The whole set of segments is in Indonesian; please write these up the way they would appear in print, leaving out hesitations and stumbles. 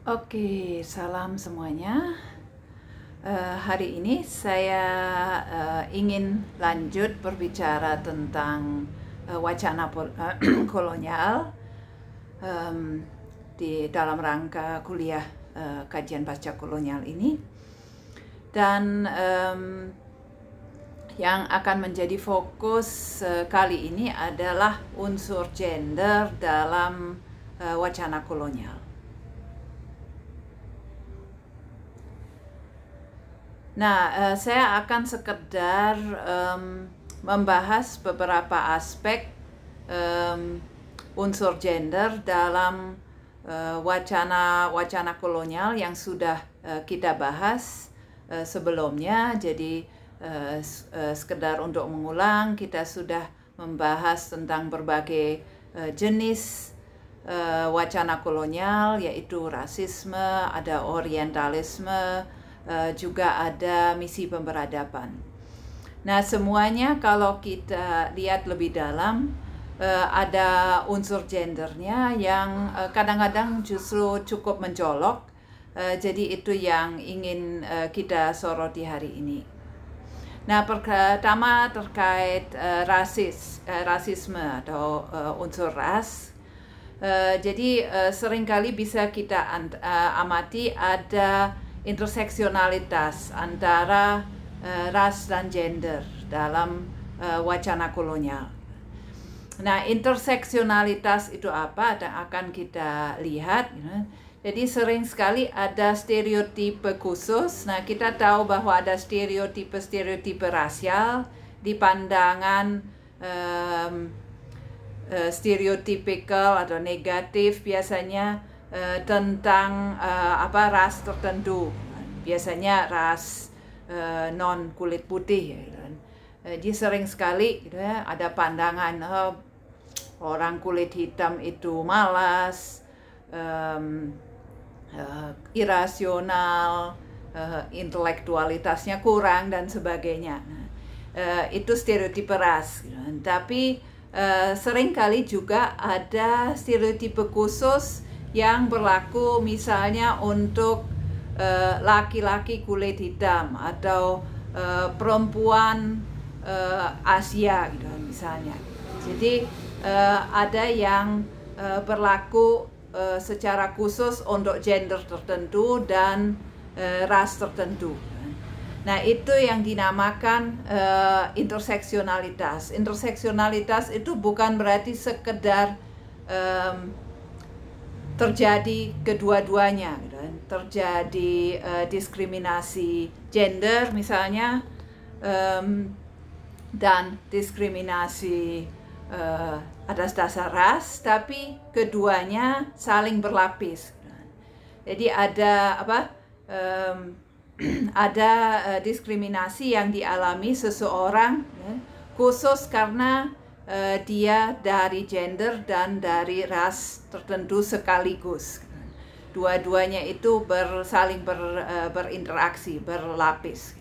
Oke, salam semuanya. Hari ini saya ingin lanjut berbicara tentang wacana kolonial di dalam rangka kuliah kajian pasca kolonial ini, dan yang akan menjadi fokus kali ini adalah unsur gender dalam wacana kolonial. Nah, saya akan sekedar membahas beberapa aspek unsur gender dalam wacana kolonial yang sudah kita bahas sebelumnya. Jadi sekedar untuk mengulang, kita sudah membahas tentang berbagai jenis wacana kolonial, yaitu rasisme, ada orientalisme, juga ada misi pemberadaban. Nah, semuanya kalau kita lihat lebih dalam, ada unsur gendernya yang kadang-kadang justru cukup mencolok. Jadi itu yang ingin kita soroti hari ini. Nah, pertama terkait rasisme atau unsur ras. Jadi seringkali bisa kita amati ada interseksionalitas antara ras dan gender dalam wacana kolonial. Nah, interseksionalitas itu apa? Akan kita lihat. Jadi sering sekali ada stereotipe khusus. Nah, kita tahu bahwa ada stereotipe rasial di pandangan stereotypical atau negatif biasanya tentang ras tertentu, biasanya ras non kulit putih. Jadi sering sekali ada pandangan orang kulit hitam itu malas, irasional, intelektualitasnya kurang dan sebagainya. Itu stereotipe ras. Tapi sering kali juga ada stereotipe khusus yang berlaku misalnya untuk laki-laki kulit hitam atau perempuan Asia gitu misalnya. Jadi ada yang berlaku secara khusus untuk gender tertentu dan ras tertentu. Nah, itu yang dinamakan interseksionalitas. Interseksionalitas itu bukan berarti sekedar terjadi kedua-duanya, terjadi diskriminasi gender misalnya, dan diskriminasi atas dasar ras, tapi keduanya saling berlapis. Jadi ada ada diskriminasi yang dialami seseorang khusus karena dia dari gender dan dari ras tertentu sekaligus. Dua-duanya itu saling berinteraksi, berlapis.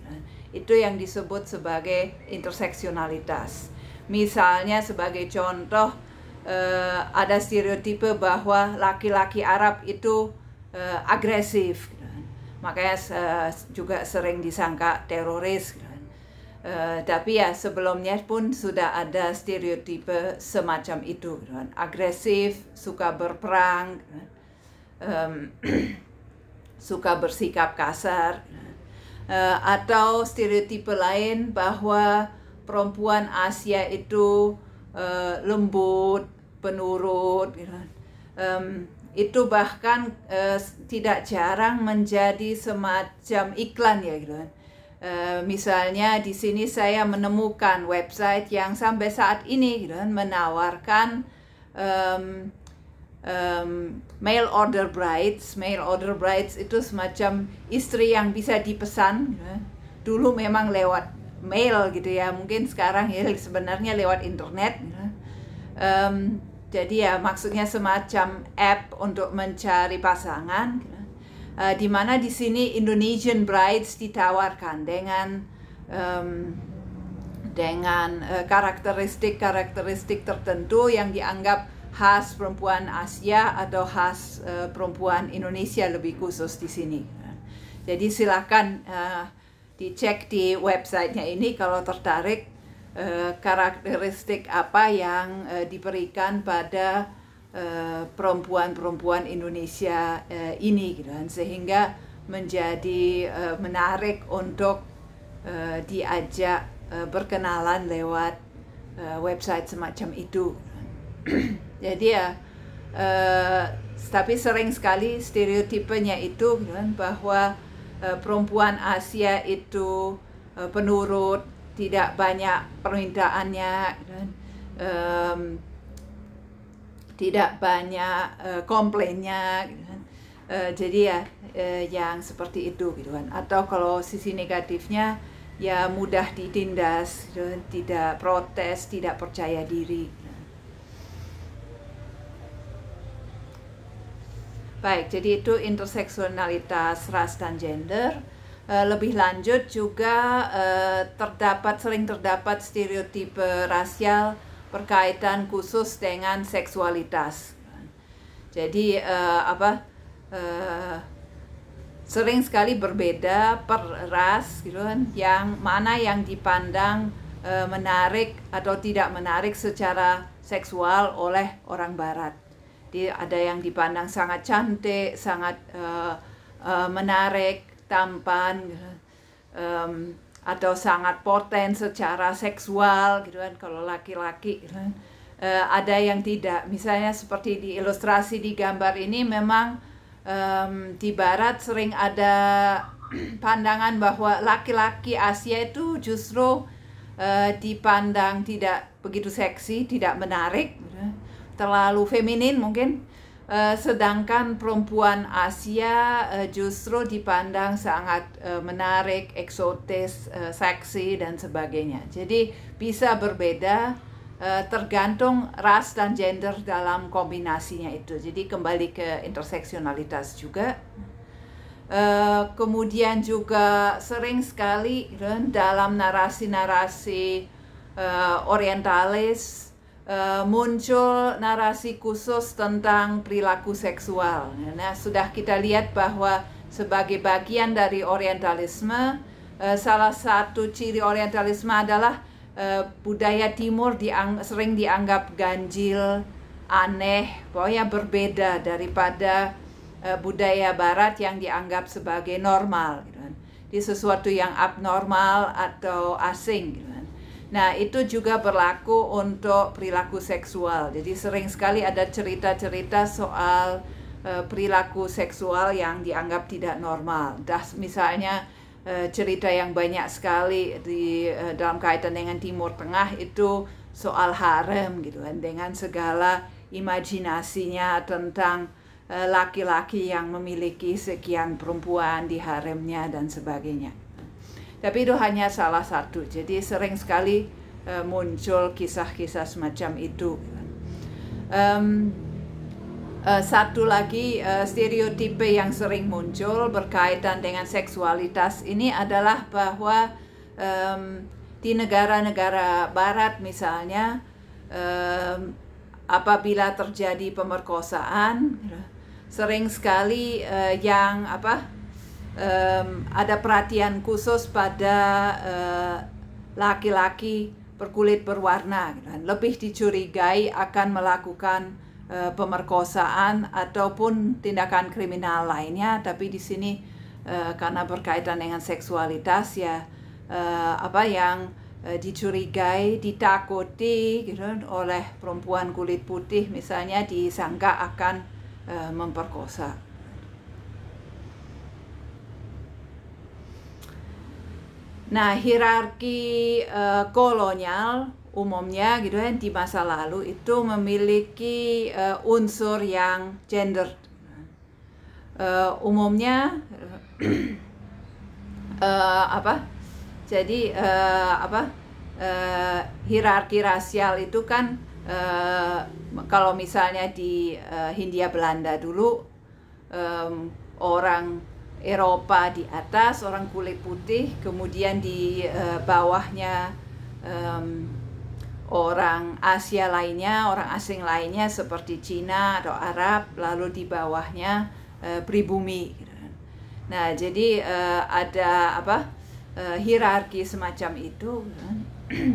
Itu yang disebut sebagai interseksionalitas. Misalnya sebagai contoh, ada stereotipe bahwa laki-laki Arab itu agresif. Makanya juga sering disangka teroris. Tapi ya sebelumnya pun sudah ada stereotipe semacam itu, agresif, suka berperang, suka bersikap kasar, atau stereotipe lain bahwa perempuan Asia itu lembut, penurut, itu bahkan tidak jarang menjadi semacam iklan ya gitu kan. Misalnya di sini saya menemukan website yang sampai saat ini menawarkan mail order brides. Mail order brides itu semacam istri yang bisa dipesan. Dulu memang lewat mail gitu ya, mungkin sekarang ya sebenarnya lewat internet. Jadi ya maksudnya semacam app untuk mencari pasangan. Di mana di sini Indonesian brides ditawarkan dengan karakteristik tertentu yang dianggap khas perempuan Asia atau khas perempuan Indonesia lebih khusus di sini. Jadi silakan dicek di websitenya ini kalau tertarik karakteristik apa yang diberikan pada perempuan-perempuan Indonesia ini, gitu kan, sehingga menjadi menarik untuk diajak berkenalan lewat website semacam itu. Jadi ya, tapi sering sekali stereotipenya itu, gitu kan, bahwa perempuan Asia itu penurut, tidak banyak permintaannya, gitu kan, tidak banyak komplainnya, gitu kan. Jadi ya yang seperti itu, gitu kan. Atau kalau sisi negatifnya ya mudah ditindas, gitu kan, tidak protes, tidak percaya diri. Baik, jadi itu interseksionalitas ras dan gender. Lebih lanjut juga sering terdapat stereotipe rasial berkaitan khusus dengan seksualitas. Jadi sering sekali berbeda per ras, gitu kan, yang mana yang dipandang menarik atau tidak menarik secara seksual oleh orang Barat. Jadi ada yang dipandang sangat cantik, sangat menarik, tampan, atau sangat poten secara seksual, gitu kan, kalau laki-laki, gitu kan. Ada yang tidak, misalnya seperti di ilustrasi di gambar ini, memang di Barat sering ada pandangan bahwa laki-laki Asia itu justru dipandang tidak begitu seksi, tidak menarik, gitu, terlalu feminin mungkin, sedangkan perempuan Asia justru dipandang sangat menarik, eksotis, seksi dan sebagainya. Jadi bisa berbeda tergantung ras dan gender dalam kombinasinya itu. Jadi kembali ke interseksionalitas juga. Kemudian juga sering sekali dalam narasi-narasi orientalis muncul narasi khusus tentang perilaku seksual. Nah, sudah kita lihat bahwa sebagai bagian dari orientalisme, salah satu ciri orientalisme adalah budaya timur sering dianggap ganjil, aneh, pokoknya berbeda daripada budaya barat yang dianggap sebagai normal, gitu kan. Di sesuatu yang abnormal atau asing, gitu kan. Nah, itu juga berlaku untuk perilaku seksual. Jadi sering sekali ada cerita-cerita soal perilaku seksual yang dianggap tidak normal. Misalnya cerita yang banyak sekali dalam kaitan dengan Timur Tengah itu soal harem, gitu kan, dengan segala imajinasinya tentang laki-laki yang memiliki sekian perempuan di haremnya dan sebagainya. Tapi itu hanya salah satu. Jadi sering sekali muncul kisah-kisah semacam itu. Satu lagi stereotipe yang sering muncul berkaitan dengan seksualitas ini adalah bahwa di negara-negara barat misalnya, apabila terjadi pemerkosaan, sering sekali ada perhatian khusus pada laki-laki berkulit berwarna, lebih dicurigai akan melakukan pemerkosaan ataupun tindakan kriminal lainnya. Tapi di sini karena berkaitan dengan seksualitas ya, yang dicurigai, ditakuti, gitu, oleh perempuan kulit putih misalnya disangka akan memperkosa. Nah, hierarki kolonial umumnya, gitu kan, di masa lalu itu memiliki unsur yang gender. Umumnya jadi hierarki rasial itu kan kalau misalnya di Hindia Belanda dulu, orang Eropa di atas, orang kulit putih, kemudian di bawahnya orang Asia lainnya, orang asing lainnya seperti Cina atau Arab, lalu di bawahnya pribumi. Nah, jadi ada hierarki semacam itu.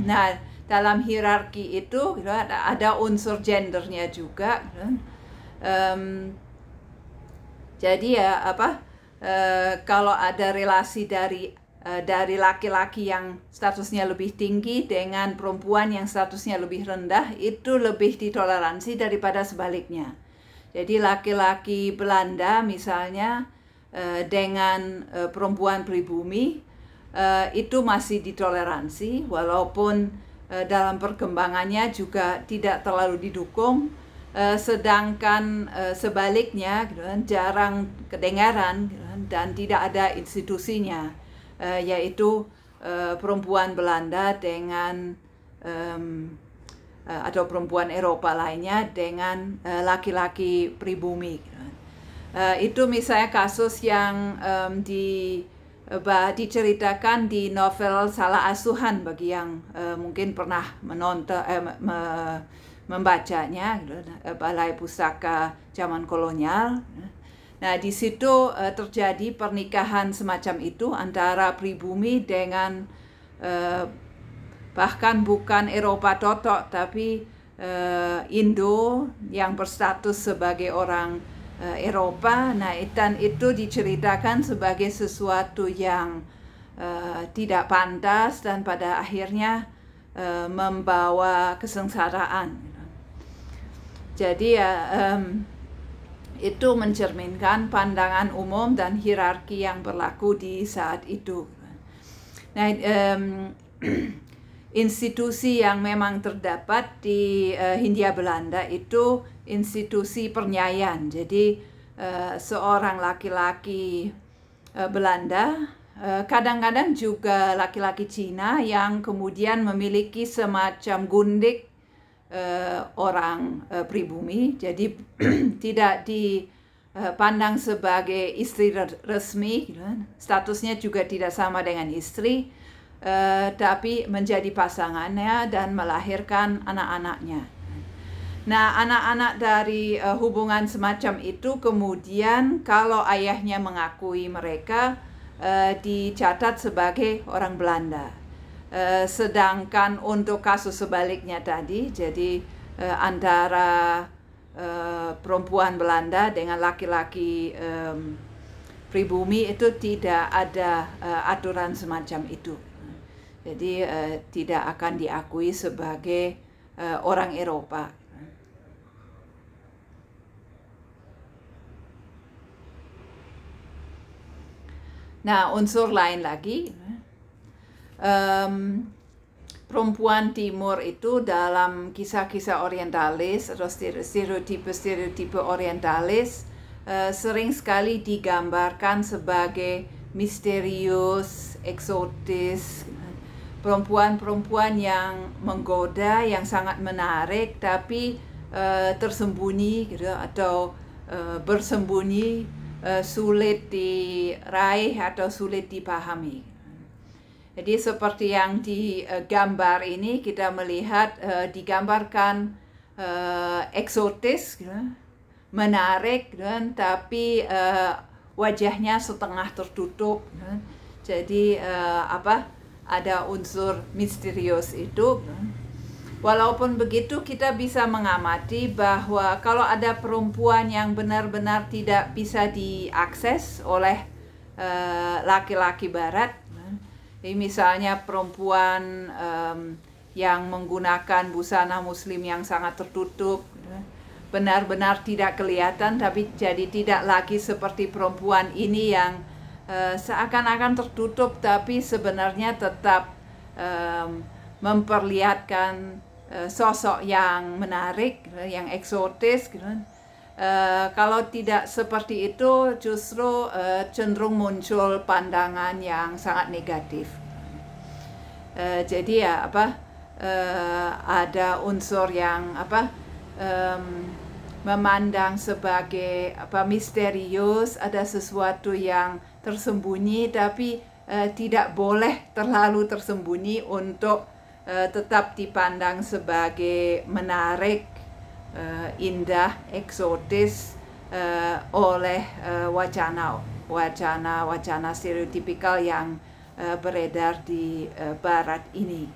Nah, dalam hierarki itu ada unsur gendernya juga. Jadi ya kalau ada relasi dari laki-laki yang statusnya lebih tinggi dengan perempuan yang statusnya lebih rendah, itu lebih ditoleransi daripada sebaliknya. Jadi laki-laki Belanda misalnya dengan perempuan pribumi itu masih ditoleransi, walaupun dalam perkembangannya juga tidak terlalu didukung. Sedangkan sebaliknya jarang kedengaran dan tidak ada institusinya, yaitu perempuan Belanda dengan atau perempuan Eropa lainnya dengan laki-laki pribumi. Itu misalnya kasus yang diceritakan di novel Salah Asuhan bagi yang mungkin pernah membacanya, Balai Pustaka Zaman Kolonial. Nah, di situ terjadi pernikahan semacam itu antara pribumi dengan bahkan bukan Eropa totok, tapi Indo yang berstatus sebagai orang Eropa. Nah, dan itu diceritakan sebagai sesuatu yang tidak pantas dan pada akhirnya membawa kesengsaraan. Jadi itu mencerminkan pandangan umum dan hierarki yang berlaku di saat itu. Nah, institusi yang memang terdapat di Hindia Belanda itu institusi pernyaian. Jadi seorang laki-laki Belanda, kadang-kadang juga laki-laki Cina yang kemudian memiliki semacam gundik orang pribumi, jadi tidak dipandang sebagai istri resmi, statusnya juga tidak sama dengan istri, tapi menjadi pasangannya dan melahirkan anak-anaknya. Nah, anak-anak dari hubungan semacam itu kemudian kalau ayahnya mengakui mereka dicatat sebagai orang Belanda. Sedangkan untuk kasus sebaliknya tadi, jadi antara perempuan Belanda dengan laki-laki pribumi itu tidak ada aturan semacam itu. Jadi tidak akan diakui sebagai orang Eropa. Nah, unsur lain lagi, perempuan timur itu dalam kisah-kisah orientalis atau stereotipe orientalis sering sekali digambarkan sebagai misterius, eksotis, perempuan-perempuan yang menggoda, yang sangat menarik tapi tersembunyi gitu, atau bersembunyi, sulit diraih atau sulit dipahami. Jadi seperti yang di gambar ini kita melihat digambarkan eksotis, menarik, tapi wajahnya setengah tertutup. Jadi ada unsur misterius itu. Walaupun begitu kita bisa mengamati bahwa kalau ada perempuan yang benar-benar tidak bisa diakses oleh laki-laki barat, jadi misalnya perempuan yang menggunakan busana muslim yang sangat tertutup, benar-benar tidak kelihatan, tapi jadi tidak lagi seperti perempuan ini yang seakan-akan tertutup tapi sebenarnya tetap memperlihatkan sosok yang menarik, yang eksotis. Kalau tidak seperti itu justru cenderung muncul pandangan yang sangat negatif. Jadi ya ada unsur yang memandang sebagai misterius, ada sesuatu yang tersembunyi tapi tidak boleh terlalu tersembunyi untuk tetap dipandang sebagai menarik, indah, eksotis oleh wacana stereotipikal yang beredar di Barat ini.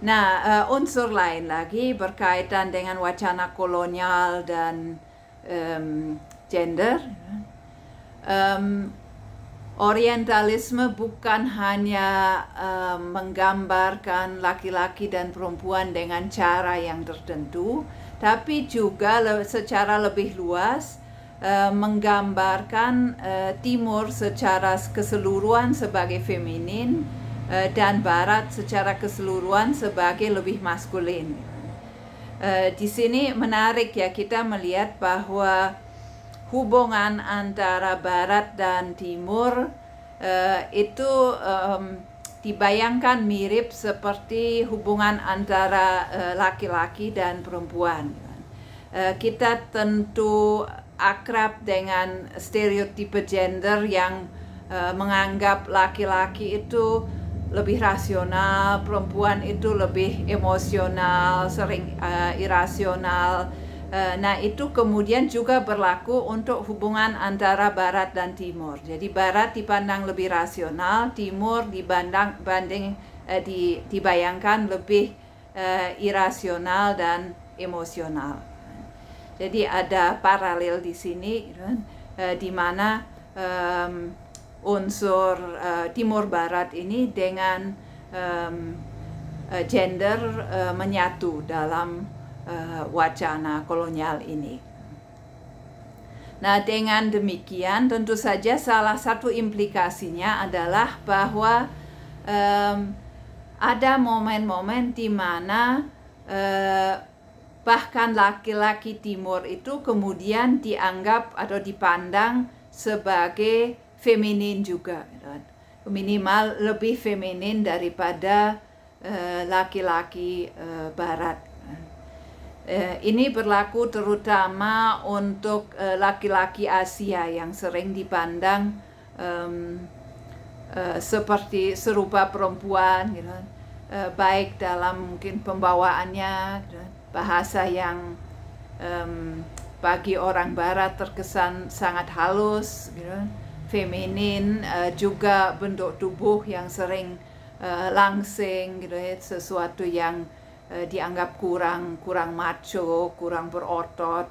Nah, unsur lain lagi berkaitan dengan wacana kolonial dan gender. Orientalisme bukan hanya menggambarkan laki-laki dan perempuan dengan cara yang tertentu, tapi juga secara lebih luas menggambarkan Timur secara keseluruhan sebagai feminin dan Barat secara keseluruhan sebagai lebih maskulin. Di sini menarik ya, kita melihat bahwa hubungan antara Barat dan Timur itu dibayangkan mirip seperti hubungan antara laki-laki dan perempuan. Kita tentu akrab dengan stereotipe gender yang menganggap laki-laki itu lebih rasional, perempuan itu lebih emosional, sering irasional. Nah, itu kemudian juga berlaku untuk hubungan antara Barat dan Timur. Jadi Barat dipandang lebih rasional, Timur dibayangkan lebih irasional dan emosional. Jadi ada paralel di sini, di mana unsur Timur Barat ini dengan gender menyatu dalam wacana kolonial ini. Nah, dengan demikian tentu saja salah satu implikasinya adalah bahwa ada momen-momen di mana bahkan laki-laki Timur itu kemudian dianggap atau dipandang sebagai feminin juga, minimal lebih feminin daripada laki-laki Barat. Ini berlaku terutama untuk laki-laki Asia yang sering dipandang seperti serupa perempuan, baik dalam mungkin pembawaannya, bahasa yang bagi orang Barat terkesan sangat halus, feminin, juga bentuk tubuh yang sering langsing, sesuatu yang dianggap kurang macho, kurang berotot.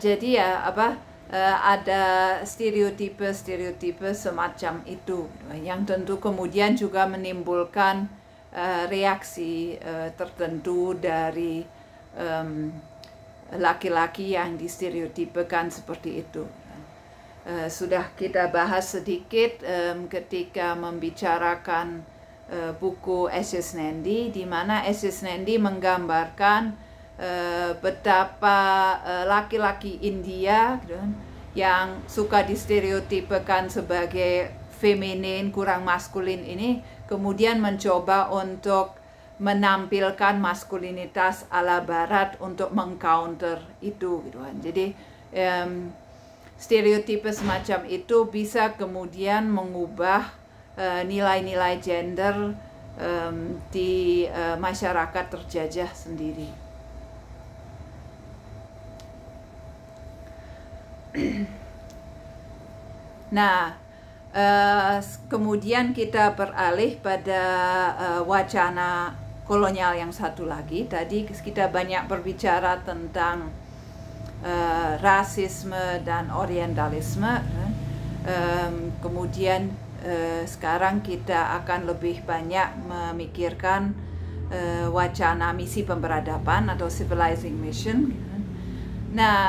Jadi ya ada stereotipe semacam itu yang tentu kemudian juga menimbulkan reaksi tertentu dari laki-laki yang distereotipekan seperti itu. Sudah kita bahas sedikit ketika membicarakan buku Ashes Nandi, di mana Ashes Nandi menggambarkan betapa laki-laki India yang suka distereotipekan sebagai feminin, kurang maskulin ini kemudian mencoba untuk menampilkan maskulinitas ala Barat untuk mengcounter itu, Jadi stereotipe semacam itu bisa kemudian mengubah nilai-nilai gender di masyarakat terjajah sendiri. Nah, kemudian kita beralih pada wacana kolonial yang satu lagi. Tadi kita banyak berbicara tentang rasisme dan orientalisme. Kemudian sekarang kita akan lebih banyak memikirkan wacana misi pemberadaban atau civilizing mission. Nah,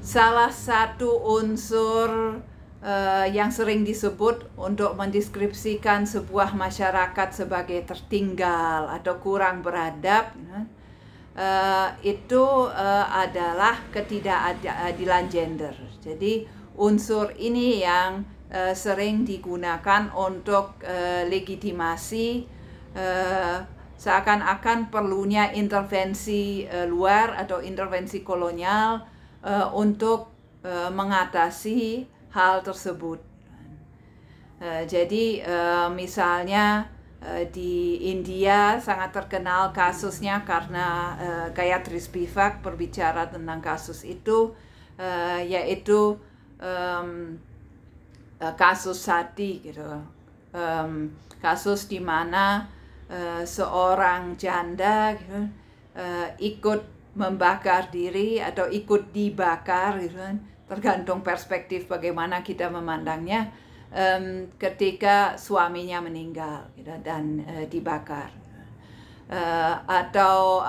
salah satu unsur yang sering disebut untuk mendeskripsikan sebuah masyarakat sebagai tertinggal atau kurang beradab, itu adalah ketidakadilan gender. Jadi unsur ini yang sering digunakan untuk legitimasi seakan-akan perlunya intervensi luar atau intervensi kolonial untuk mengatasi hal tersebut. Jadi misalnya di India sangat terkenal kasusnya karena Gayatri Spivak berbicara tentang kasus itu, yaitu kasus sati gitu, kasus di mana seorang janda gitu, ikut membakar diri atau ikut dibakar gitu, tergantung perspektif bagaimana kita memandangnya, ketika suaminya meninggal gitu, dan dibakar. Atau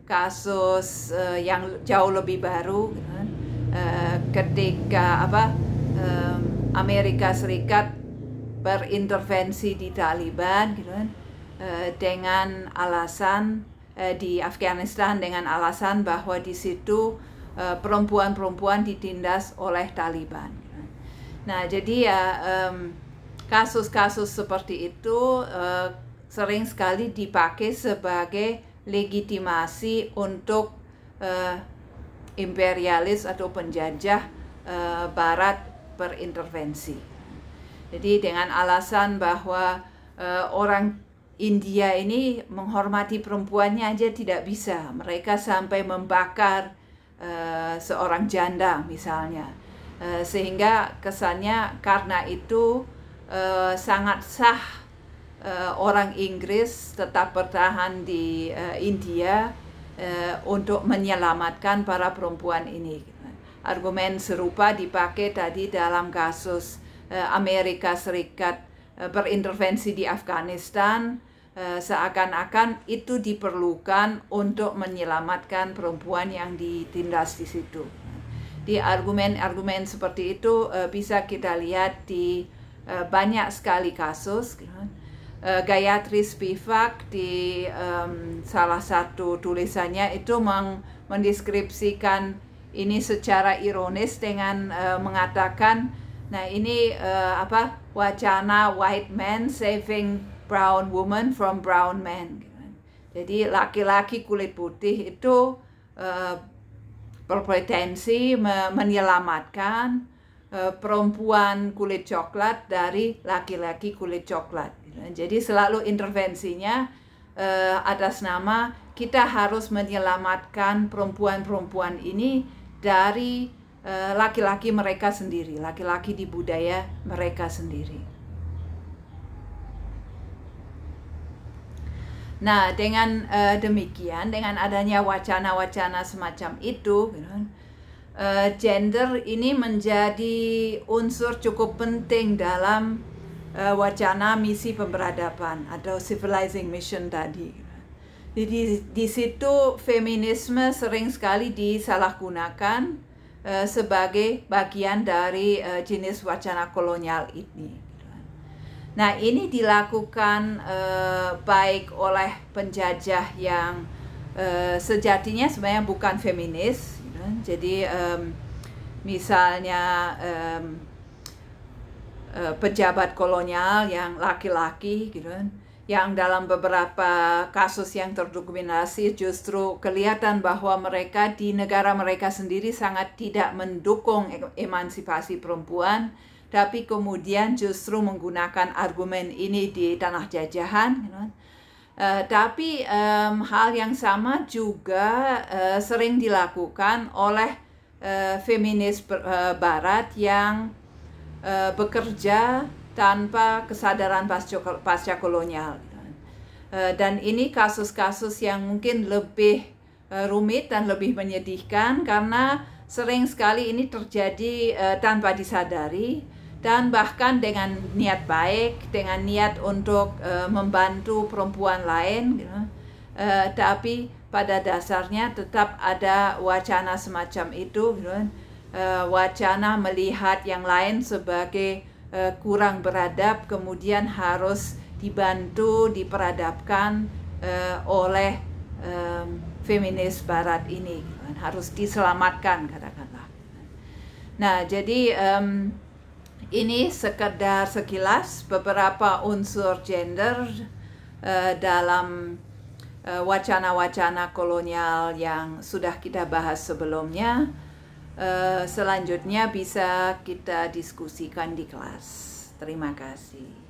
kasus yang jauh lebih baru gitu, ketika Amerika Serikat berintervensi di Taliban gitu, dengan alasan di Afghanistan dengan alasan bahwa di situ perempuan-perempuan ditindas oleh Taliban. Nah, jadi ya kasus-kasus seperti itu sering sekali dipakai sebagai legitimasi untuk imperialis atau penjajah Barat berintervensi. Jadi dengan alasan bahwa orang India ini menghormati perempuannya aja tidak bisa, mereka sampai membakar seorang janda misalnya, sehingga kesannya karena itu sangat sah orang Inggris tetap bertahan di India untuk menyelamatkan para perempuan ini. Argumen serupa dipakai tadi dalam kasus Amerika Serikat berintervensi di Afghanistan, seakan-akan itu diperlukan untuk menyelamatkan perempuan yang ditindas di situ. Di argumen-argumen seperti itu bisa kita lihat di banyak sekali kasus. Gayatri Spivak di salah satu tulisannya itu mendeskripsikan ini secara ironis dengan mengatakan, nah ini wacana white man saving brown woman from brown man. Jadi laki-laki kulit putih itu berpretensi menyelamatkan perempuan kulit coklat dari laki-laki kulit coklat. Jadi selalu intervensinya atas nama kita harus menyelamatkan perempuan-perempuan ini dari laki-laki mereka sendiri, laki-laki di budaya mereka sendiri. Nah, dengan demikian, dengan adanya wacana-wacana semacam itu, gender ini menjadi unsur cukup penting dalam wacana misi pemberadaban atau civilizing mission tadi. Jadi di situ feminisme sering sekali disalahgunakan sebagai bagian dari jenis wacana kolonial ini. Nah, ini dilakukan baik oleh penjajah yang sejatinya sebenarnya bukan feminis. Jadi misalnya pejabat kolonial yang laki-laki gitu, yang dalam beberapa kasus yang terdokumentasi justru kelihatan bahwa mereka di negara mereka sendiri sangat tidak mendukung emansipasi perempuan, tapi kemudian justru menggunakan argumen ini di tanah jajahan. Tapi hal yang sama juga sering dilakukan oleh feminis Barat yang bekerja tanpa kesadaran pasca kolonial. Dan ini kasus-kasus yang mungkin lebih rumit dan lebih menyedihkan karena sering sekali ini terjadi tanpa disadari dan bahkan dengan niat baik, dengan niat untuk membantu perempuan lain, tapi pada dasarnya tetap ada wacana semacam itu, wacana melihat yang lain sebagai kurang beradab, kemudian harus dibantu, diperadabkan oleh feminis Barat ini, harus diselamatkan katakanlah. Nah, jadi ini sekedar sekilas beberapa unsur gender dalam wacana-wacana kolonial yang sudah kita bahas sebelumnya. Selanjutnya bisa kita diskusikan di kelas. Terima kasih.